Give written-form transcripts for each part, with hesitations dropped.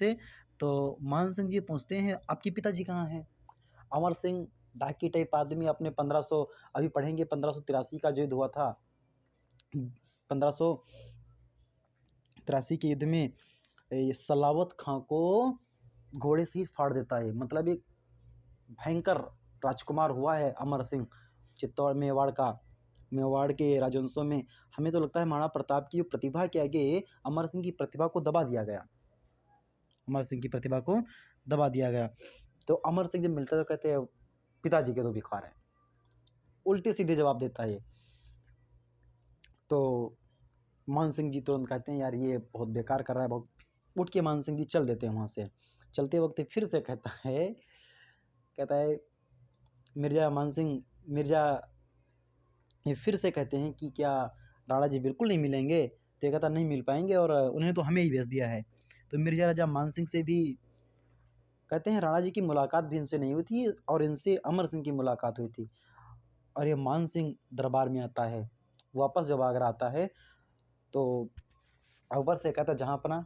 पहुँचते तो मान सिंह जी पूछते हैं, आपके पिताजी कहाँ हैं? अमर सिंह डाकू टाइप आदमी अपने 1500, अभी पढ़ेंगे 1583 का जो युद्ध हुआ था, 1583 के युद्ध में सलावत खां को घोड़े से ही फाड़ देता है। मतलब एक भयंकर राजकुमार हुआ है अमर सिंह चित्तौड़ मेवाड़ का। मेवाड़ के राजवंशों में हमें तो लगता है महाराणा प्रताप की प्रतिभा के आगे अमर सिंह की प्रतिभा को दबा दिया गया। अमर सिंह की प्रतिभा को दबा दिया गया। तो अमर सिंह जब मिलता है तो कहते हैं पिताजी के तो भिखार है, उल्टे सीधे जवाब देता है। तो मान सिंह जी तुरंत कहते हैं यार ये बहुत बेकार कर रहा है, बहुत। उठ के मान सिंह जी चल देते हैं वहाँ से। चलते वक्त फिर से कहता है मिर्जा ये फिर से कहते हैं कि क्या राणा जी बिल्कुल नहीं मिलेंगे? तो ये कहता नहीं मिल पाएंगे, और उन्हें तो हमें ही भेज दिया है। तो मिर्जा राजा मान सिंह से भी कहते हैं राणा जी की मुलाकात भी इनसे नहीं हुई थी, और इनसे अमर सिंह की मुलाकात हुई थी। और ये मान सिंह दरबार में आता है, वापस जब आगरा आता है तो अकबर से कहता जहाँपनाह,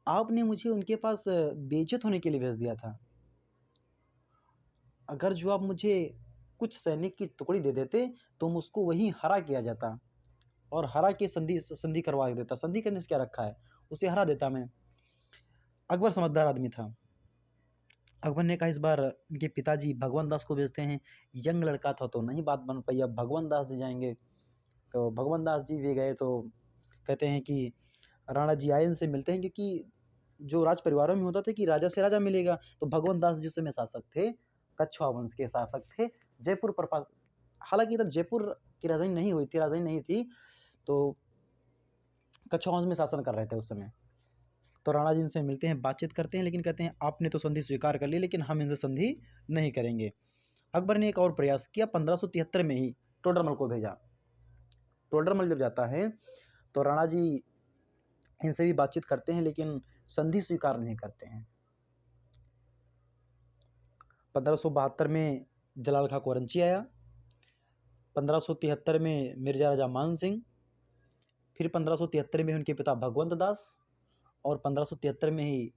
आपने मुझे उनके पास बेइज्जत होने के लिए भेज दिया था। अगर जो आप मुझे कुछ सैनिक की टुकड़ी दे देते तो उसको वहीं हरा किया जाता, और हरा के संधि करवा देता। संधि करने से क्या रखा है, उसे हरा देता मैं। अकबर समझदार आदमी था। अकबर ने कहा इस बार इनके पिताजी भगवान दास को भेजते हैं। यंग लड़का था तो नहीं बात बन पाई, अब भगवान दास जी जाएंगे। तो भगवान दास जी भी गए तो कहते हैं कि राणा जी आए, इनसे मिलते हैं, क्योंकि जो राज परिवारों में होता था कि राजा से राजा मिलेगा। तो भगवान दास जी उस समय शासक थे, कछुआ वंश के शासक थे, जयपुर पर। हालांकि तब जयपुर की राजधानी नहीं थी, तो कछुआ वंश में शासन कर रहे थे उस समय। तो राणा जी इनसे मिलते हैं, बातचीत करते हैं, लेकिन कहते हैं आपने तो संधि स्वीकार कर ली, लेकिन हम इनसे संधि नहीं करेंगे। अकबर ने एक और प्रयास किया, 1573 में ही टोडरमल को भेजा। टोडरमल जब जाता है तो राणा जी इनसे भी बातचीत करते हैं, लेकिन संधि स्वीकार नहीं करते हैं। 1572 में जलाल खां कोरंची आया, 1573 में मिर्जा राजा मान सिंह, फिर 1573 में उनके पिता भगवंत दास, और 1573 में ही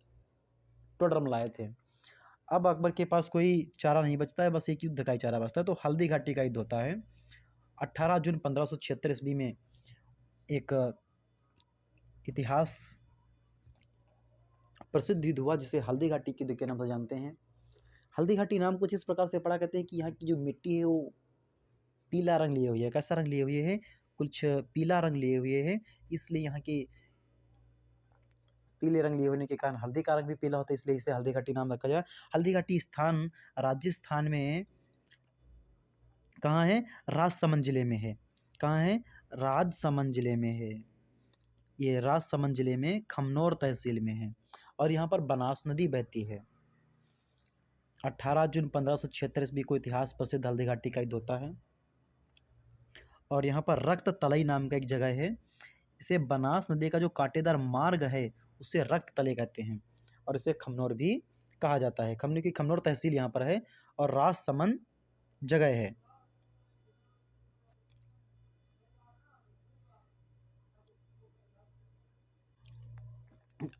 टोडरमल आए थे। अब अकबर के पास कोई चारा नहीं बचता है, बस एक युद्ध का ही चारा बचता है। तो हल्दी घाटी का युद्ध होता है 18 जून 1576 ईस्वी में। एक इतिहास प्रसिद्ध युद्ध हुआ जिसे हल्दी घाटी के युद्ध के नाम से जानते हैं। हल्दी घाटी नाम कुछ इस प्रकार से पड़ा, कहते हैं कि यहाँ की जो मिट्टी है वो पीला रंग लिए हुई है। कैसा रंग लिए हुए है? कुछ पीला रंग लिए हुए है, इसलिए यहाँ की पीले रंग लिए होने के कारण हल्दी का रंग भी पीला होता है, इसलिए इसे हल्दी घाटी नाम रखा जाए। हल्दी घाटी स्थान राजस्थान में कहाँ है? राजसमंद जिले में है। कहाँ है? राजसमंद जिले में है। ये राजसमंद जिले में खमनौर तहसील में है, और यहाँ पर बनास नदी बहती है। 18 जून 1576 ईस्वी को इतिहास प्रसिद्ध हल्दी घाटी का युद्ध होता है। और यहाँ पर रक्त तलई नाम का एक जगह है। इसे बनास नदी का जो कांटेदार मार्ग है उसे रक्त तले कहते हैं, और इसे खमनौर भी कहा जाता है। खमनौर तहसील यहाँ पर है, और राजसमंद जगह है।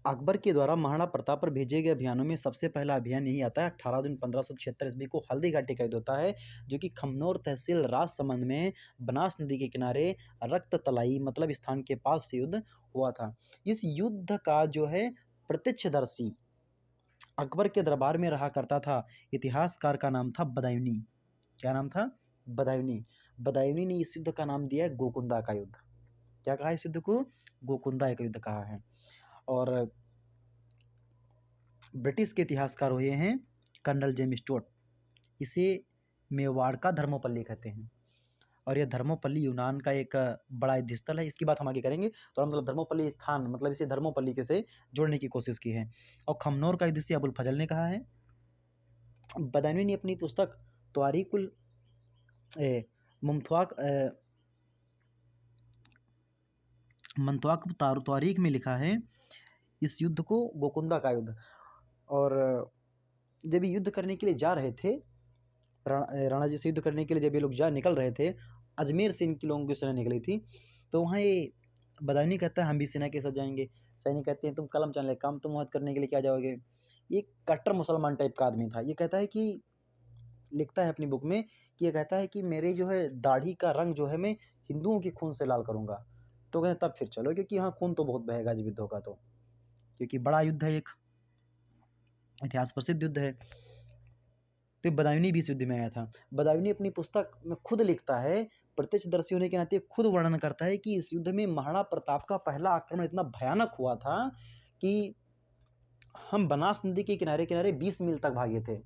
अकबर के द्वारा महाराणा प्रताप पर भेजे गए अभियानों में सबसे पहला अभियान यही आता है। 18 जून 1576 ईस्वी को हल्दी घाटी का युद्ध होता है, जो कि खमनौर तहसील राजसमंद में बनास नदी के किनारे रक्त तलाई मतलब स्थान के पास युद्ध हुआ था। इस युद्ध का जो है प्रत्यक्षदर्शी अकबर के दरबार में रहा करता था, इतिहासकार का नाम था बदायूनी। क्या नाम था? बदायूनी। बदायूनी ने इस युद्ध का नाम दिया है गोकुंदा का युद्ध। क्या कहा इस युद्ध को? गोकुंदा का युद्ध कहा है। और ब्रिटिश के इतिहासकार हुए हैं कर्नल जेम्स स्टुअर्ट। इसे मेवाड़ का धर्मोपल्ली कहते हैं, और यह धर्मोपल्ली यूनान का एक बड़ा युद्ध स्थल है। इसकी बात हम आगे करेंगे। तो हम मतलब धर्मोपल्ली स्थान मतलब इसे धर्मोपल्ली के से जोड़ने की कोशिश की है। और खमनौर का युद्ध से अबुल फजल ने कहा है। बदायूनी ने अपनी पुस्तक त्वारीकुल मंतवाक तारीख में लिखा है इस युद्ध को गोकुंदा का युद्ध। और जब ये युद्ध करने के लिए जा रहे थे, राणा जी से युद्ध करने के लिए जब ये लोग निकल रहे थे, अजमेर से इनके लोगों की सेना निकली थी, तो वहाँ ये बदायूनी कहता है हम भी सेना के साथ जाएंगे। सैनिक कहते हैं तुम कलम चलाने काम तुम मत करने के लिए क्या जाओगे। ये कट्टर मुसलमान टाइप का आदमी था। ये कहता है कि लिखता है अपनी बुक में कि ये कहता है कि मेरे जो है दाढ़ी का रंग जो है मैं हिंदुओं के खून से लाल करूँगा। तो कहते तब फिर चलो, क्योंकि हाँ खून तो बहुत बहेगा जब युद्ध होगा तो, क्योंकि बड़ा युद्ध है, एक इतिहास प्रसिद्ध युद्ध है। तो बदायूनी भी इस युद्ध में आया था। बदायूनी अपनी पुस्तक में खुद लिखता है, प्रत्यक्षदर्शी होने के नाते खुद वर्णन करता है कि इस युद्ध में महाराणा प्रताप का पहला आक्रमण इतना भयानक हुआ था कि हम बनास नदी के किनारे किनारे 20 मील तक भागे थे।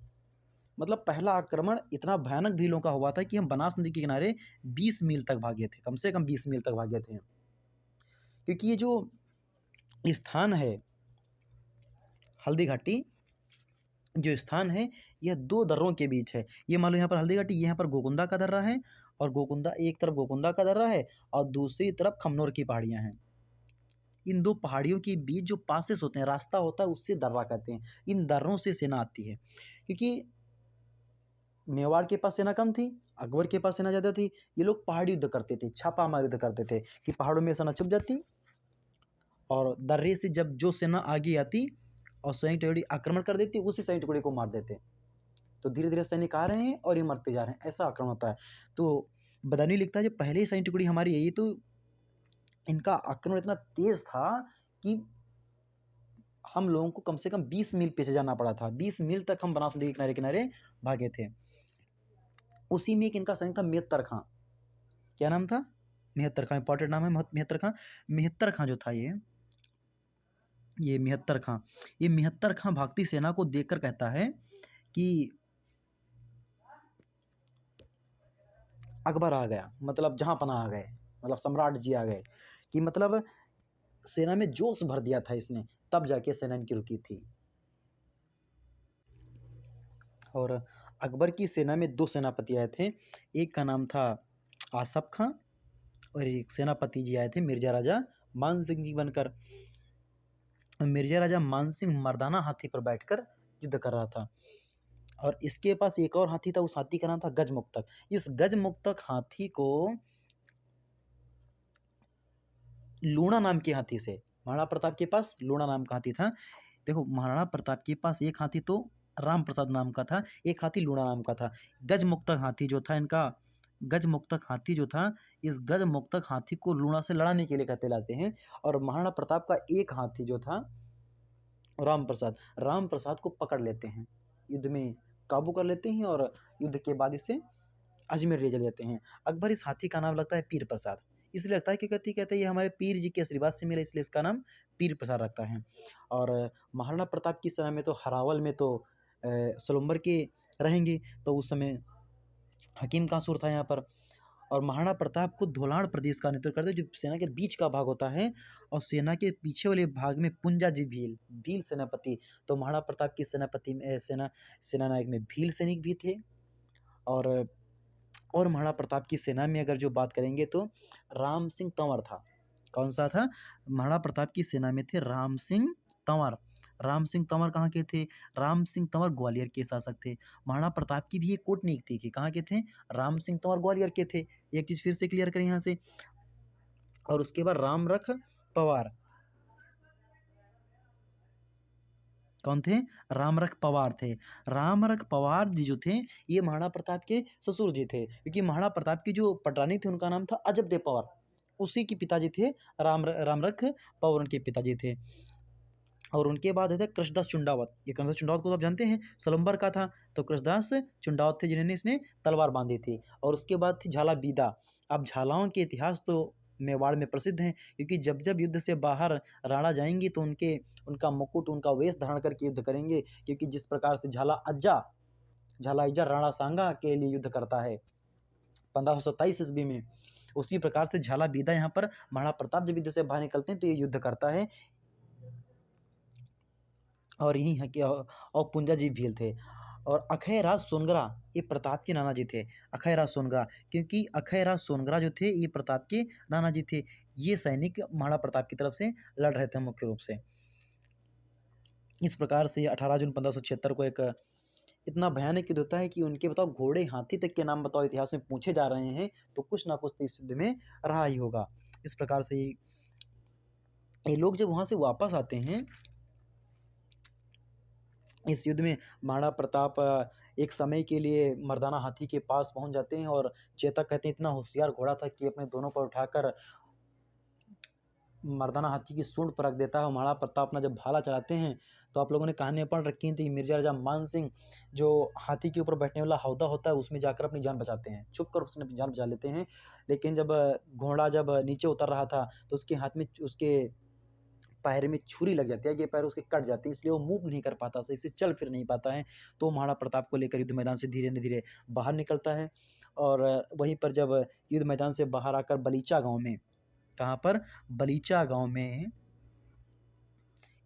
मतलब पहला आक्रमण इतना भयानक भीलों का हुआ था कि हम बनास नदी के किनारे 20 मील तक भागे थे, कम से कम 20 मील तक भागे थे। क्योंकि ये जो स्थान है हल्दी घाटी, जो स्थान है यह दो दर्रों के बीच है। ये मान लो यहाँ पर हल्दी घाटी, यहाँ पर गोकुंदा का दर्रा है, और गोकुंदा एक तरफ गोकुंदा का दर्रा है और दूसरी तरफ खमनोर की पहाड़ियाँ हैं। इन दो पहाड़ियों के बीच जो पासेस होते हैं, रास्ता होता है, उससे दर्रा कहते हैं। इन दर्रों से सेना आती है, क्योंकि मेवाड़ के पास सेना कम थी, अकबर के पास सेना ज़्यादा थी। ये लोग पहाड़ी युद्ध करते थे, छापामार युद्ध करते थे कि पहाड़ों में सेना छुप जाती और दर्रे से जब जो सेना आगे आती और सैनिक टुकड़ी आक्रमण कर देती, उसी सैनिक टुकड़ी को मार देते। तो धीरे धीरे सैनिक आ रहे हैं और ये मरते जा रहे हैं, ऐसा आक्रमण होता है। तो बदायूनी लिखता है जो पहले ही सैनिक टुकड़ी हमारी यही, तो इनका आक्रमण इतना तेज था कि हम लोगों को कम से कम 20 मील पीछे जाना पड़ा था। 20 मील तक हम बनास नदी के किनारे किनारे भागे थे। उसी में एक इनका सैनिक था मेहत्तर खां। क्या नाम था? मेहत्तर खां। इंपॉर्टेंट नाम है मेहत्तर खां। मेहत्तर खां जो था ये मेहत्तर खां, ये मेहत्तर खां भागती सेना को देखकर कहता है कि अकबर आ गया, मतलब जहाँ पनाह आ गए, मतलब सम्राट जी आ गए, कि मतलब सेना में जोश भर दिया था इसने, तब जाके सेना इनकी रुकी थी। और अकबर की सेना में दो सेनापति आए थे, एक का नाम था आसफ खां और एक सेनापति जी आए थे मिर्जा राजा मान सिंह जी बनकर। मिर्जा राजा मान सिंह मर्दाना हाथी पर बैठकर युद्ध कर रहा था, और इसके पास एक और हाथी था, उस हाथी का नाम था गजमुक्तक। इस गजमुक्तक हाथी को लूणा नाम के हाथी से, महाराणा प्रताप के पास लूणा नाम का हाथी था। देखो, महाराणा प्रताप के पास एक हाथी तो राम प्रसाद नाम का था, एक हाथी लूणा नाम का था। गजमुक्तक हाथी जो था इनका, गजमुक्तक हाथी जो था, इस गजमुक्तक हाथी को लूणा से लड़ाने के लिए कहते लाते हैं। और महाराणा प्रताप का एक हाथी जो था राम प्रसाद को पकड़ लेते हैं, युद्ध में काबू कर लेते हैं और युद्ध के बाद इसे अजमेर ले चले जाते हैं। अकबर इस हाथी का नाम लगता है पीर प्रसाद, इसलिए लगता है कि कहते हैं ये हमारे पीर जी के आशीर्वाद से मिला, इसलिए इसका नाम पीर प्रसाद रखता है। और महाराणा प्रताप की समय में तो हरावल में तो सलुम्बर के रहेंगे, तो उस समय हकीम कासूर था यहाँ पर। और महाराणा प्रताप को धोलाड़ प्रदेश का नेतृत्व करते, जो सेना के बीच का भाग होता है, और सेना के पीछे वाले भाग में पुंजाजी भील सेनापति। तो महाराणा प्रताप की सेनापति में सेना नायक में भील सैनिक भी थे। और महाराणा प्रताप की सेना में अगर जो बात करेंगे तो राम सिंह तंवर था। कौन सा था? महाराणा प्रताप की सेना में थे राम सिंह तंवर। राम सिंह तंवर कहाँ के थे? राम सिंह तंवर ग्वालियर के शासक थे। महाराणा प्रताप की भी एक कूटनीति थी कि कहाँ के थे? राम सिंह तंवर ग्वालियर के थे। एक चीज़ फिर से क्लियर करें यहाँ से। और उसके बाद रामरख पवार कौन थे? रामरख पवार थे। रामरख पवार जी जो थे, ये महाराणा प्रताप के ससुर जी थे, क्योंकि महाराणा प्रताप की जो पटरानी थी उनका नाम था अजबदेव पवार, उसी के पिताजी थे रामरख पवार, उनके पिताजी थे। और उनके बाद है कृष्णदास चुंडावत। ये कृष्णदास चुंडावत को तो आप जानते हैं, सलम्बर का था। तो कृष्णदास चुंडावत थे जिन्होंने इसने तलवार बांधी थी। और उसके बाद थी झाला बीदा। अब झालाओं के इतिहास तो मेवाड़ में प्रसिद्ध हैं, क्योंकि जब जब युद्ध से बाहर राणा जाएंगी तो उनका मुकुट, उनका वेश धारण करके युद्ध करेंगे, क्योंकि जिस प्रकार से झाला अज्जा राणा सांगा के लिए युद्ध करता है 1527 ईस्वी में, उसी प्रकार से झाला बीदा यहाँ पर महाराणा प्रताप जब युद्ध से बाहर निकलते हैं तो ये युद्ध करता है। और यही है कि और पुंजाजी भील थे। और अखयराज सोनगरा ये प्रताप के नाना जी थे। अखयराज सोनगरा, क्योंकि अखयराज सोनगरा जो थे ये प्रताप के नाना जी थे। ये सैनिक महाराणा प्रताप की तरफ से लड़ रहे थे मुख्य रूप से। इस प्रकार से 18 जून 1576 को एक इतना भयानक युद्ध होता है कि उनके बताओ घोड़े हाथी तक के नाम बताओ इतिहास में पूछे जा रहे हैं, तो कुछ ना कुछ तो इस युद्ध में रहा ही होगा। इस प्रकार से ये लोग जब वहाँ से वापस आते हैं इस युद्ध में, महाराणा प्रताप एक समय के लिए मर्दाना हाथी के पास पहुँच जाते हैं और चेतक कहते हैं इतना होशियार घोड़ा था कि अपने दोनों पर उठाकर मर्दाना हाथी की सूंड पर रख देता है। और महाराणा प्रताप अपना जब भाला चलाते हैं तो आप लोगों ने कहानियाँ पढ़ रखी थी, मिर्जा राजा मान सिंह जो हाथी के ऊपर बैठने वाला हौदा होता है उसमें जाकर अपनी जान बचाते हैं, छुप कर उसने अपनी जान बचा लेते हैं। लेकिन जब घोड़ा जब नीचे उतर रहा था तो उसके हाथ में उसके पैर में छुरी लग जाती है, ये पैर उसके कट जाती है, इसलिए वो मूव नहीं कर पाता, सही से चल फिर नहीं पाता है। तो महाराणा प्रताप को लेकर युद्ध मैदान से धीरे न धीरे बाहर निकलता है। और वहीं पर जब युद्ध मैदान से बाहर आकर बलीचा गाँव में, कहाँ पर? बलीचा गाँव में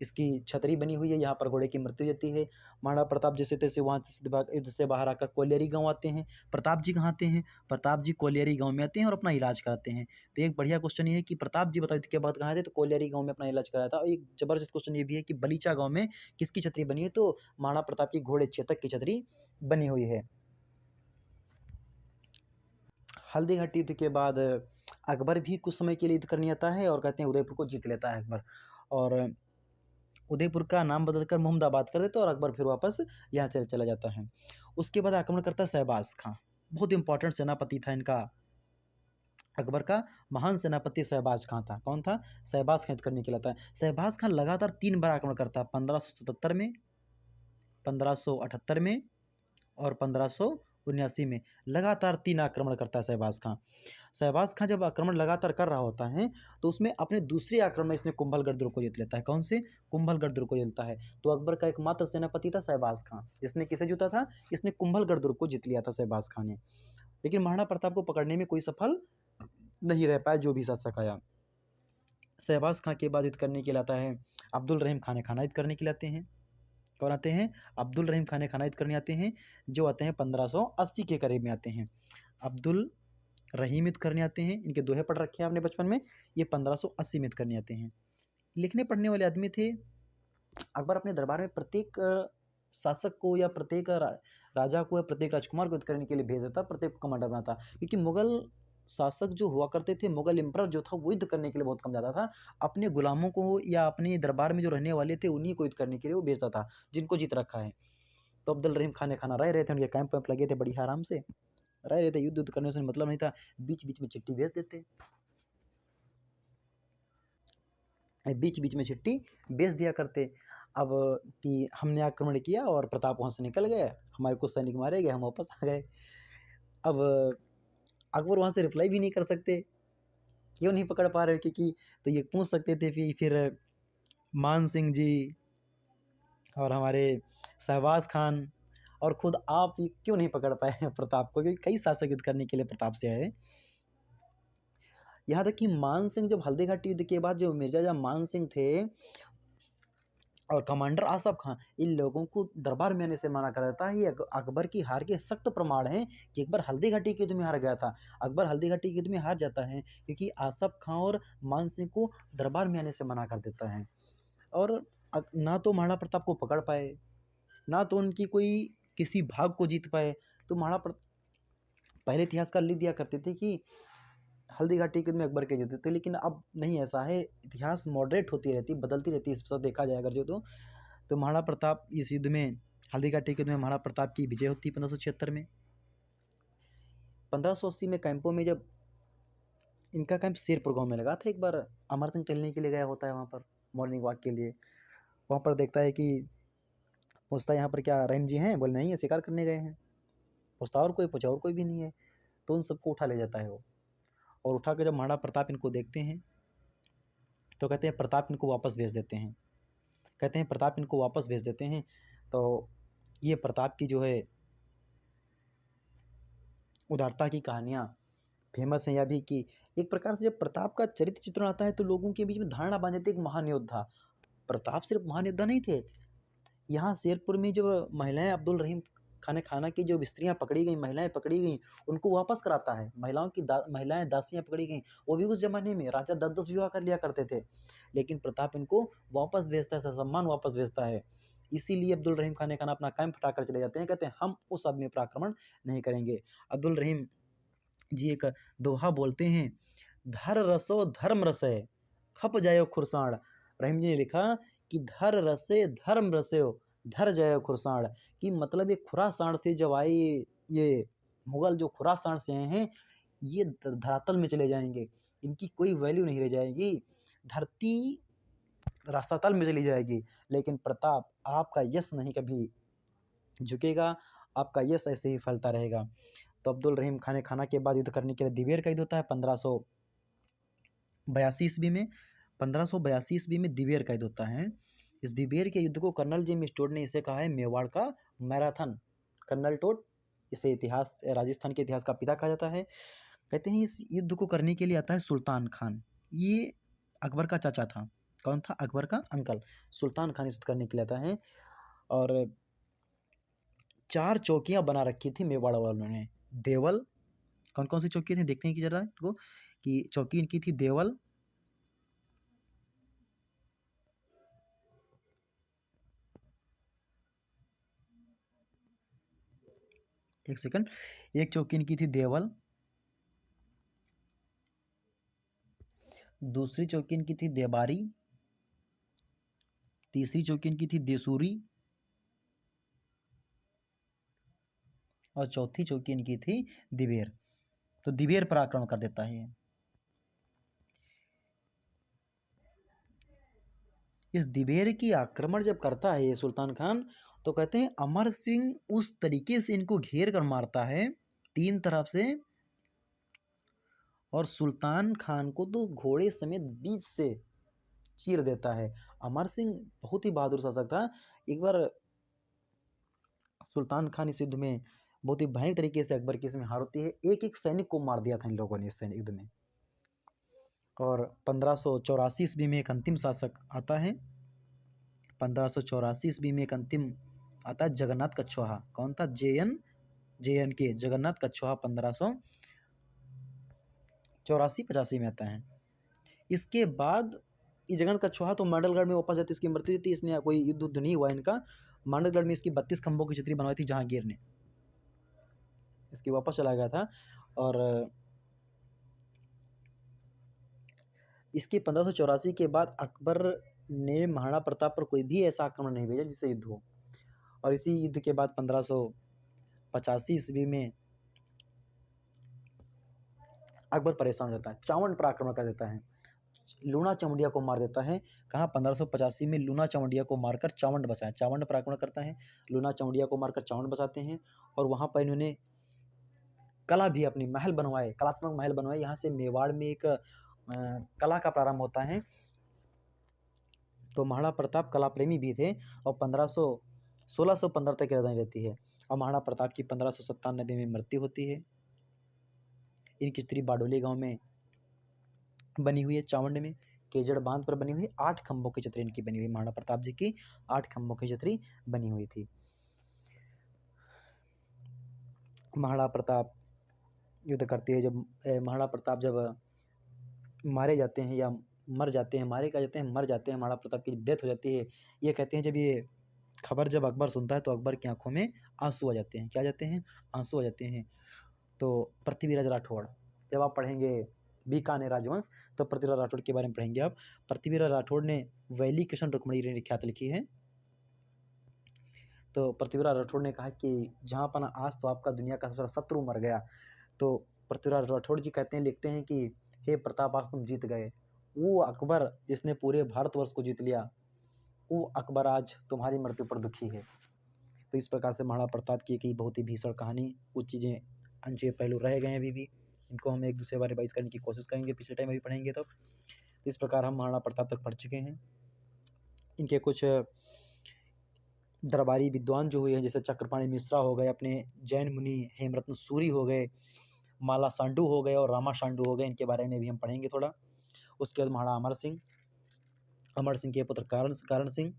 इसकी छतरी बनी हुई है, यहाँ पर घोड़े की मृत्यु हो जाती है। महाराणा प्रताप जैसे तैसे वहाँ से युद्ध से बाहर आकर कोलियरी गाँव आते हैं। प्रताप जी कहाँ आते हैं? प्रताप जी कोलियरी गाँव में आते हैं और अपना इलाज कराते हैं। तो एक बढ़िया क्वेश्चन ये है कि प्रताप जी बताओ युद्ध के बाद कहाँ थे? तो कोलियरी गाँव में अपना इलाज कराया था। और एक जबरदस्त क्वेश्चन ये भी है कि बलीचा गाँव में किसकी छतरी बनी है? तो महाराणा प्रताप की घोड़े चेतक की छतरी बनी हुई है। हल्दीघाटी युद्ध के बाद अकबर भी कुछ समय के लिए युद्ध करने आता है और कहते हैं उदयपुर को जीत लेता है अकबर, और उदयपुर का नाम बदलकर मोहम्मदाबाद कर देता है और अकबर फिर वापस यहाँ चला जाता है। उसके बाद आक्रमण करता है शहबाज खां, बहुत इंपॉर्टेंट सेनापति था इनका, अकबर का महान सेनापति शहबाज खां था। कौन था? शहबाज खां युद्ध करने के लिए आता है। शहबाज खां लगातार 3 बार आक्रमण करता है, 1577 में, 1578 में और 1579 में। लगातार 3 आक्रमण करता है शहबाज खां। शहबाज खां जब आक्रमण लगातार कर रहा होता है तो उसमें अपने दूसरे आक्रमण में इसने कुंभलगढ़ दुर्ग को जीत लेता है। कौन से? कुंभलगढ़ दुर्ग को जीतता है। तो अकबर का एकमात्र सेनापति था शहबाज खां। इसने किसे जीता था? इसने कुंभलगढ़ दुर्ग को जीत लिया था शहबाज खां ने। लेकिन महाराणा प्रताप को पकड़ने में कोई सफल नहीं रह पाया, जो भी शासक आया। शहबाज खां के बाद युद्ध करने के लिए आता है अब्दुल रहीम खान खाना युद्ध करने के लिए आते हैं। कौन आते हैं? अब्दुल रहीम खान खाना युद्ध करने आते हैं, जो आते हैं 1580 के करीब में आते हैं। अब्दुल रहीम युद्ध करने आते हैं, इनके दोहे पढ़ रखे हैं आपने बचपन में, ये 1580 में युद्ध करने आते हैं। लिखने पढ़ने वाले आदमी थे। अकबर अपने दरबार में प्रत्येक शासक को या प्रत्येक राजा को या प्रत्येक राजकुमार को युद्ध करने के लिए भेज देता, प्रत्येक को कमांडर बनाता, क्योंकि मुगल शासक जो हुआ करते थे, मुगल एम्परर जो था वो युद्ध करने के लिए बहुत कम जाता था। अपने गुलामों को या अपने दरबार में जो रहने वाले थे उन्हीं को युद्ध करने के लिए वो भेजता था, जिनको जीत रखा है। तो अब्दुल रहीम खान खाना रह रहे थे, उनके कैंप वैम्प लगे थे, बड़ी आराम से रह रहे थे, युद्ध करने से मतलब नहीं था। बीच बीच में चिट्ठी भेज देते, बीच बीच में चिट्ठी भेज दिया करते। अब कि हमने आक्रमण किया और प्रताप वहाँ से निकल गए, हमारे कुछ सैनिक मारे गए, हम वापस आ गए। अब अकबर वहाँ से रिप्लाई भी नहीं कर सकते, क्यों नहीं पकड़ पा रहे? क्योंकि तो ये पूछ सकते थे फिर मान सिंह जी और हमारे शहबाज खान और खुद आप ये क्यों नहीं पकड़ पाए प्रताप को? क्योंकि कई शासक युद्ध करने के लिए प्रताप से आए। यहाँ तक कि मान सिंह जब हल्दीघाटी युद्ध के बाद जो मिर्जा मान सिंह थे और कमांडर आसफ खां, इन लोगों को दरबार में आने से मना कर देता है। ये अकबर की हार के सख्त प्रमाण हैं कि अकबर हल्दीघाटी के युद्ध में हार गया था। अकबर हल्दीघाटी के युद्ध में हार जाता है क्योंकि आसफ खां और मान सिंह को दरबार में आने से मना कर देता है। और ना तो महाराणा प्रताप को पकड़ पाए, ना तो उनकी कोई किसी भाग को जीत पाए। तो पहले इतिहासकार लिख दिया करते थे कि हल्दीघाटी के युद्ध में अकबर के जीते थे, लेकिन अब नहीं ऐसा है। इतिहास मॉडरेट होती रहती, बदलती रहती है, इस पर देखा जाए अगर जो तो महाराणा प्रताप इस युद्ध में, हल्दीघाटी के युद्ध में महाराणा प्रताप की विजय होती है 1576 में। 1580 में कैंपों में जब इनका कैंप शेरपुर गांव में लगा था, एक बार अमर सिंह टहलने के लिए गया होता है वहाँ पर मॉर्निंग वॉक के लिए। वहाँ पर देखता है कि पूछता है यहाँ पर क्या रहीम जी हैं? बोले नहीं है, शिकार करने गए हैं। पूछता और कोई? पूछा और कोई भी नहीं है। तो उन सबको उठा ले जाता है वो, और उठा के जब महाराणा प्रताप इनको देखते हैं तो कहते हैं प्रताप इनको वापस भेज देते हैं। कहते हैं प्रताप इनको वापस भेज देते हैं। तो ये प्रताप की जो है उदारता की कहानियाँ फेमस हैं। या भी कि एक प्रकार से जब प्रताप का चरित्र चित्रण आता है तो लोगों के बीच में धारणा बन जाती है एक महान योद्धा। प्रताप सिर्फ महान योद्धा नहीं थे। यहाँ शेरपुर में जब महिलाएं अब्दुल रहीम खाना की जो स्त्रियां पकड़ी गई, महिलाएं पकड़ी गई, उनको वापस कराता है। महिलाएं दासियां पकड़ी गई, वो भी उस जमाने में राजा 10-10 विवाह कर लिया करते थे, लेकिन प्रताप इनको वापस भेजता है, ससम्मान वापस भेजता है। इसीलिए अब्दुल रहीम खान अपना कैंप हटाकर चले जाते हैं। कहते हैं हम उस आदमी पर आक्रमण नहीं करेंगे। अब्दुल रहीम जी एक दोहा बोलते हैं, धर रसो धर्म रसय, खप जायो खुरसाण, रहीम जी ने लिखा कि धर रसे धर्म रस्यो धर जय खुरसाण, कि मतलब ये खुरासाण से जब आए ये मुगल जो खुरासाण से आए हैं, ये धरातल में चले जाएंगे, इनकी कोई वैल्यू नहीं रह जाएगी, धरती रास्तातल में चली जाएगी, लेकिन प्रताप आपका यश नहीं कभी झुकेगा, आपका यश ऐसे ही फैलता रहेगा। तो अब्दुल रहीम खान ने खाना के बाद युद्ध करने के लिए दिवेर का युद्ध होता है 1582 ईस्वी में। 1582 ईस्वी में दिवेर का युद्ध होता है। इस दिवेर के युद्ध को कर्नल जेम्स टोड ने इसे कहा है मेवाड़ का मैराथन। कर्नल टोड इसे इतिहास राजस्थान के इतिहास का पिता कहा जाता है। कहते हैं इस युद्ध को करने के लिए आता है सुल्तान खान, ये अकबर का चाचा था। कौन था? अकबर का अंकल। सुल्तान खान इस युद्ध करने के लिए आता है और 4 चौकियां बना रखी थी मेवाड़ वालों ने। देवल, कौन कौन सी चौकी थी देखते हैं कि जरा को, कि चौकी इनकी थी देवल, एक सेकंड, एक चौकी इनकी थी देवल, दूसरी चौकी इनकी थी देबारी, तीसरी चौकी इनकी थी देसूरी और चौथी चौकी इनकी थी दिवेर। तो दिवेर पर आक्रमण कर देता है। इस दिवेर की आक्रमण जब करता है ये सुल्तान खान, तो कहते हैं अमर सिंह उस तरीके से इनको घेर कर मारता है 3 तरफ से, और सुल्तान खान को तो घोड़े समेत बीच से चीर देता है। अमर सिंह बहुत ही बहादुर शासक था। एक बार सुल्तान खान इस युद्ध में बहुत ही भयानक तरीके से अकबर की इसमें हार होती है। एक एक सैनिक को मार दिया था इन लोगों ने इस युद्ध में। और 1584 ईस्वी में एक अंतिम शासक आता है। 1584 ईस्वी में एक अंतिम आता है जगन्नाथ कछवाहा। कौन था? JN के जगन्नाथ कछवाहा 1584-85 में आता है। इसके बाद ये जगन्नाथ कछवाहा तो मांडलगढ़ में वापस जाती, इसकी मृत्यु थी, इसने कोई युद्ध नहीं हुआ इनका। मांडलगढ़ में इसकी 32 खंभों की छतरी बनवाई थी जहांगीर ने, इसकी वापस चला गया था। और इसके 1584 के बाद अकबर ने महाराणा प्रताप पर कोई भी ऐसा आक्रमण नहीं भेजा जिससे युद्ध हो। और इसी युद्ध के बाद 1585 ईस्वी में अकबर परेशान हो जाता है, चावंड पर आक्रमण कर देता है, लूणा चमुंडिया को मार देता है। कहाँ? 1585 में लूणा चमुंडिया को मारकर चावंड बसाया, चावंड पर आक्रमण करता है, लूणा चमुंडिया को मारकर चावंड बसाते हैं। और वहाँ पर इन्होंने कला भी अपनी महल बनवाए, कलात्मक महल बनवाए। यहाँ से मेवाड़ में एक कला का प्रारंभ होता है। तो महाराणा प्रताप कला प्रेमी भी थे और 1615 तक राजधानी रहती है। और महाराणा प्रताप की 1597 में मृत्यु होती है। इनकी स्त्री बाडोली गांव में बनी हुई है, चावंड में केजड़ बांध पर बनी हुई 8 खंभों की छतरी इनकी बनी हुई। महाराणा प्रताप जी की 8 खंभों की छतरी बनी हुई थी। महाराणा प्रताप युद्ध करती है। जब महाराणा प्रताप जब मारे जाते हैं या मर जाते हैं, मारे क्या जाते हैं, मर जाते हैं, महाराणा प्रताप की डेथ हो जाती है, ये कहते हैं जब ये खबर जब अकबर सुनता है तो अकबर की आंखों में आंसू आ जाते हैं। क्या जाते हैं? आंसू आ जाते हैं। तो पृथ्वीराज राठौड़, जब आप पढ़ेंगे बीकानेर राजवंश तो पृथ्वीराज राठौड़ के बारे में पढ़ेंगे आप। पृथ्वीराज राठौड़ ने वैली किशन रुक्मणी ख्यात लिखी है। तो पृथ्वीराज राठौड़ ने कहा कि जहाँ पना आज तो आपका दुनिया का सबसे बड़ा शत्रु मर गया। तो पृथ्वीराज राठौड़ जी कहते हैं, लिखते हैं कि हे प्रताप आज तुम जीत गए। वो अकबर जिसने पूरे भारतवर्ष को जीत लिया, वो अकबर आज तुम्हारी मृत्यु पर दुखी है। तो इस प्रकार से महाराणा प्रताप की एक बहुत ही भीषण कहानी, कुछ चीज़ें अनछुए पहलू रह गए हैं अभी भी, इनको हम एक दूसरे बार रिवाइज करने की कोशिश करेंगे, पिछले टाइम अभी पढ़ेंगे तब। तो इस प्रकार हम महाराणा प्रताप तक पढ़ चुके हैं। इनके कुछ दरबारी विद्वान जो हुए हैं, जैसे चक्रपाणि मिश्रा हो गए, अपने जैन मुनि हेमरत्न सूरी हो गए, माला सांडू हो गए और रामा सांडू हो गए, इनके बारे में भी हम पढ़ेंगे थोड़ा। उसके बाद महाराणा अमर सिंह के पुत्र कर्ण सिंह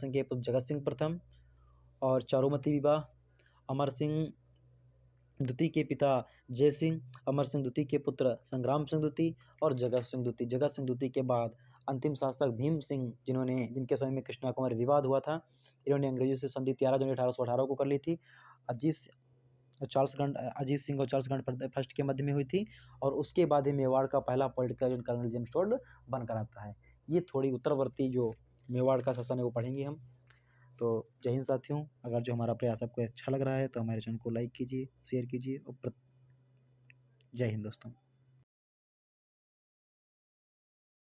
के पुत्र जगत सिंह प्रथम और चारुमती विवाह, अमर सिंह द्वितीय के पिता जय सिंह, अमर सिंह द्वितीय के पुत्र संग्राम सिंह द्वितीय और जगत सिंह द्वितीय। जगत सिंह द्वितीय के बाद अंतिम शासक भीम सिंह, जिनके समय में कृष्णा कुमार विवाद हुआ था। इन्होंने अंग्रेजों से संधि 13 जनवरी 1818 को कर ली थी। अजीत सिंह और चार्ल्स गंड फर्स्ट के मध्य में हुई थी। और उसके बाद ही मेवाड़ का पहला पॉलिटिकल कर्नल जेम्स टोड बनकर आता है। ये थोड़ी उत्तरवर्ती जो मेवाड़ का शासन है वो पढ़ेंगे हम। तो जय हिंद साथियों, अगर जो हमारा प्रयास आपको अच्छा लग रहा है तो हमारे चैनल को लाइक कीजिए, शेयर कीजिए और जय हिंद दोस्तों।